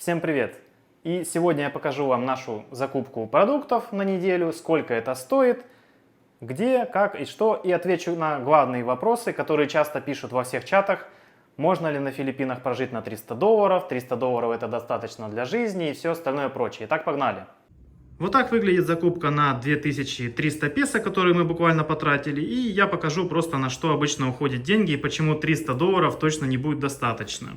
Всем привет! И сегодня я покажу вам нашу закупку продуктов на неделю, сколько это стоит, где, как и что, и отвечу на главные вопросы, которые часто пишут во всех чатах. Можно ли на Филиппинах прожить на $300? $300 это достаточно для жизни и все остальное прочее. Итак, погнали! Вот так выглядит закупка на 2300 песо, которые мы буквально потратили. И я покажу просто, на что обычно уходят деньги и почему $300 точно не будет достаточно.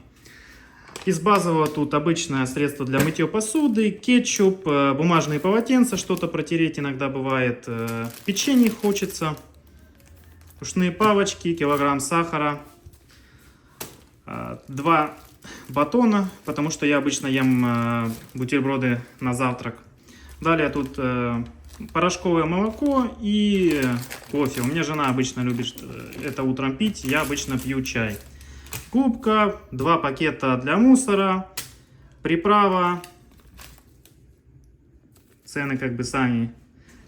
Из базового тут обычное средство для мытья посуды, кетчуп, бумажные полотенца, что-то протереть иногда бывает, печенье хочется, ушные палочки, килограмм сахара, 2 батона, потому что я обычно ем бутерброды на завтрак. Далее тут порошковое молоко и кофе. У меня жена обычно любит это утром пить, я обычно пью чай. Губка, 2 пакета для мусора, приправа, цены как бы сами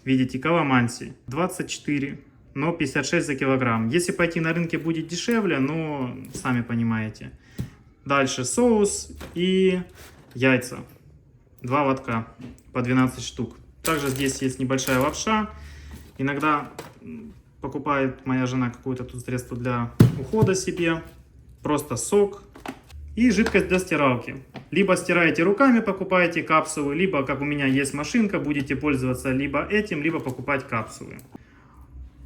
видите, каламанси, 24, но 56 за килограмм. Если пойти на рынке будет дешевле, но сами понимаете. Дальше соус и яйца, 2 лотка по 12 штук. Также здесь есть небольшая лапша, иногда покупает моя жена какое-то тут средство для ухода себе. Просто сок и жидкость для стиралки. Либо стираете руками, покупаете капсулы, либо, как у меня есть машинка, будете пользоваться либо этим, либо покупать капсулы.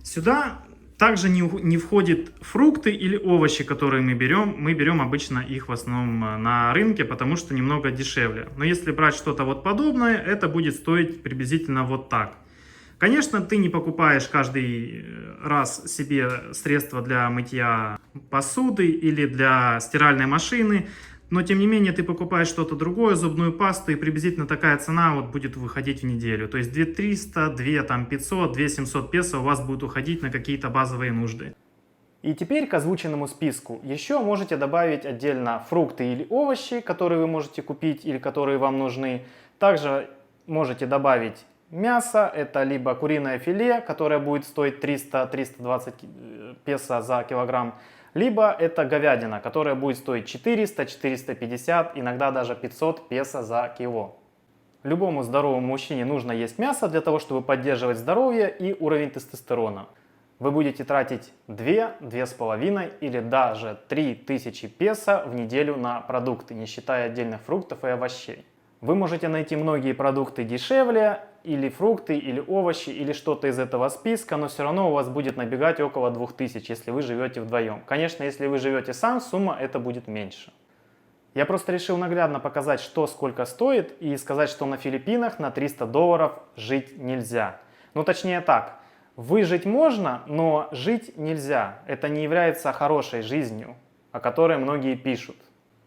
Сюда также не входят фрукты или овощи, которые мы берем. Мы берем обычно их в основном на рынке, потому что немного дешевле. Но если брать что-то вот подобное, это будет стоить приблизительно вот так. Конечно, ты не покупаешь каждый раз себе средства для мытья посуды или для стиральной машины, но тем не менее ты покупаешь что-то другое, зубную пасту, и приблизительно такая цена вот будет выходить в неделю. То есть 2300, 2500, 2700 песо у вас будет уходить на какие-то базовые нужды. И теперь к озвученному списку. Еще можете добавить отдельно фрукты или овощи, которые вы можете купить или которые вам нужны. Также можете добавить мясо, это либо куриное филе, которое будет стоить 300-320 песо за килограмм, либо это говядина, которая будет стоить 400-450, иногда даже 500 песо за кило. Любому здоровому мужчине нужно есть мясо для того, чтобы поддерживать здоровье и уровень тестостерона. Вы будете тратить 2-2,5 или даже 3000 песо в неделю на продукты, не считая отдельных фруктов и овощей. Вы можете найти многие продукты дешевле, или фрукты, или овощи, или что-то из этого списка, но все равно у вас будет набегать около 2000, если вы живете вдвоем. Конечно, если вы живете сам, сумма это будет меньше. Я просто решил наглядно показать, что сколько стоит, и сказать, что на Филиппинах на $300 жить нельзя. Ну, точнее так, выжить можно, но жить нельзя. Это не является хорошей жизнью, о которой многие пишут.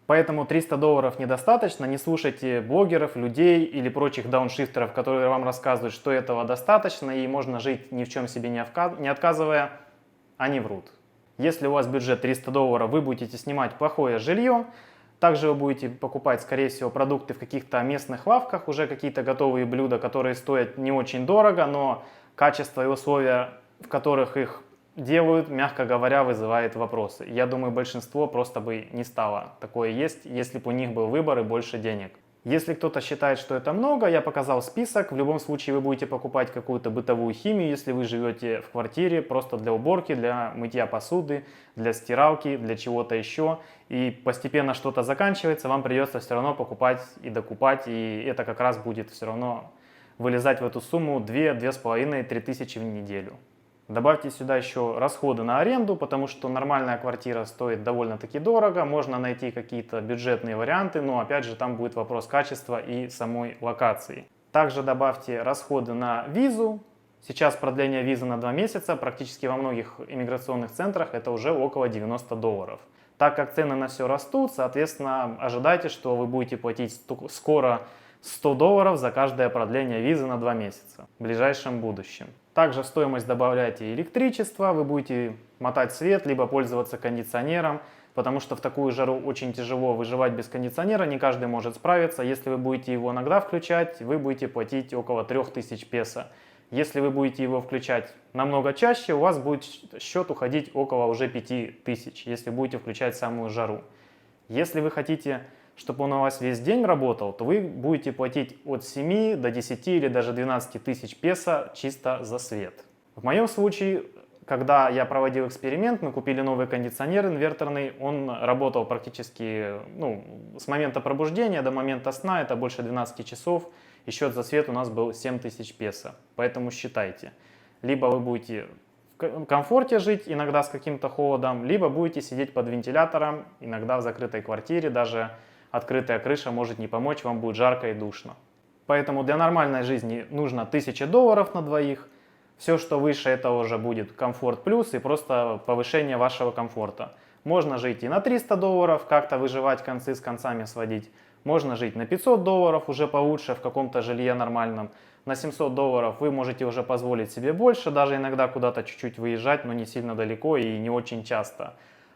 Поэтому $300 недостаточно, не слушайте блогеров, людей или прочих дауншифтеров, которые вам рассказывают, что этого достаточно и можно жить ни в чем себе не отказывая, они врут. Если у вас бюджет $300, вы будете снимать плохое жилье, также вы будете покупать, скорее всего, продукты в каких-то местных лавках, уже какие-то готовые блюда, которые стоят не очень дорого, но качество и условия, в которых их делают, мягко говоря, вызывает вопросы. Я думаю, большинство просто бы не стало такое есть, если бы у них был выбор и больше денег. Если кто-то считает, что это много, я показал список. В любом случае вы будете покупать какую-то бытовую химию, если вы живете в квартире, просто для уборки, для мытья посуды, для стиралки, для чего-то еще. И постепенно что-то заканчивается, вам придется все равно покупать и докупать, и это как раз будет все равно вылезать в эту сумму 2-2,5-3 тысячи в неделю. Добавьте сюда еще расходы на аренду, потому что нормальная квартира стоит довольно-таки дорого. Можно найти какие-то бюджетные варианты, но опять же там будет вопрос качества и самой локации. Также добавьте расходы на визу. Сейчас продление визы на 2 месяца, практически во многих иммиграционных центрах это уже около $90. Так как цены на все растут, соответственно, ожидайте, что вы будете платить скоро $100 за каждое продление визы на 2 месяца в ближайшем будущем. Также в стоимость добавляйте электричество, вы будете мотать свет, либо пользоваться кондиционером, потому что в такую жару очень тяжело выживать без кондиционера, не каждый может справиться. Если вы будете его иногда включать, вы будете платить около 3000 песо. Если вы будете его включать намного чаще, у вас будет счет уходить около уже 5000, если будете включать самую жару. Если вы хотите чтобы он у вас весь день работал, то вы будете платить от 7 до 10 или даже 12 тысяч песо чисто за свет. В моем случае, когда я проводил эксперимент, мы купили новый кондиционер инверторный, он работал практически с момента пробуждения до момента сна, это больше 12 часов, и счет за свет у нас был 7 тысяч песо. Поэтому считайте, либо вы будете в комфорте жить, иногда с каким-то холодом, либо будете сидеть под вентилятором, иногда в закрытой квартире, даже открытая крыша может не помочь, вам будет жарко и душно. Поэтому для нормальной жизни нужно $1000 на двоих. Все, что выше, это уже будет комфорт плюс и просто повышение вашего комфорта. Можно жить и на $300, как-то выживать, концы с концами сводить. Можно жить на $500, уже получше, в каком-то жилье нормальном. На $700 вы можете уже позволить себе больше, даже иногда куда-то чуть-чуть выезжать, но не сильно далеко и не очень часто.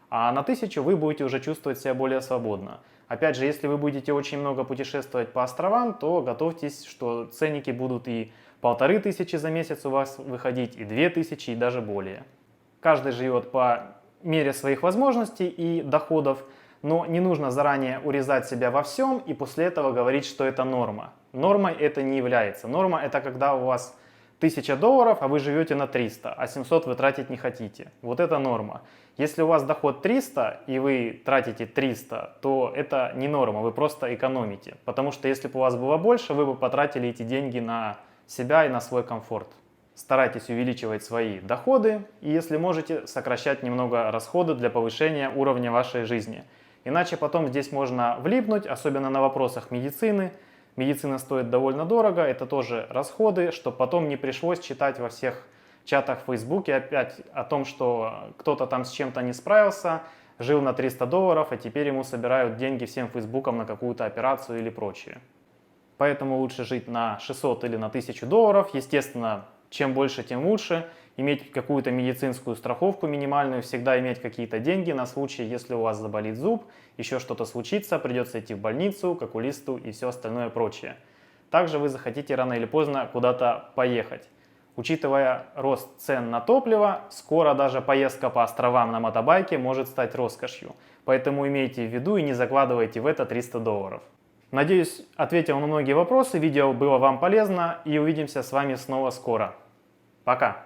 А на 1000 вы будете уже чувствовать себя более свободно. Опять же, если вы будете очень много путешествовать по островам, то готовьтесь, что ценники будут и 1500 за месяц у вас выходить, и 2000, и даже более. Каждый живет по мере своих возможностей и доходов, но не нужно заранее урезать себя во всем и после этого говорить, что это норма. Нормой это не является. Норма это когда у вас $1000, а вы живете на 300, а 700 вы тратить не хотите. Вот это норма. Если у вас доход 300 и вы тратите 300, то это не норма, вы просто экономите. Потому что если бы у вас было больше, вы бы потратили эти деньги на себя и на свой комфорт. Старайтесь увеличивать свои доходы и, если можете, сокращать немного расходы для повышения уровня вашей жизни. Иначе потом здесь можно влипнуть, особенно на вопросах медицины. Медицина стоит довольно дорого, это тоже расходы, чтобы потом не пришлось читать во всех чатах в Фейсбуке опять о том, что кто-то там с чем-то не справился, жил на $300, а теперь ему собирают деньги всем Фейсбуком на какую-то операцию или прочее. Поэтому лучше жить на 600 или на $1000. Естественно, чем больше, тем лучше. Иметь какую-то медицинскую страховку минимальную, всегда иметь какие-то деньги на случай, если у вас заболит зуб, еще что-то случится, придется идти в больницу, к окулисту и все остальное прочее. Также вы захотите рано или поздно куда-то поехать. Учитывая рост цен на топливо, скоро даже поездка по островам на мотобайке может стать роскошью. Поэтому имейте в виду и не закладывайте в это $300. Надеюсь, ответил на многие вопросы, видео было вам полезно и увидимся с вами снова скоро. Пока!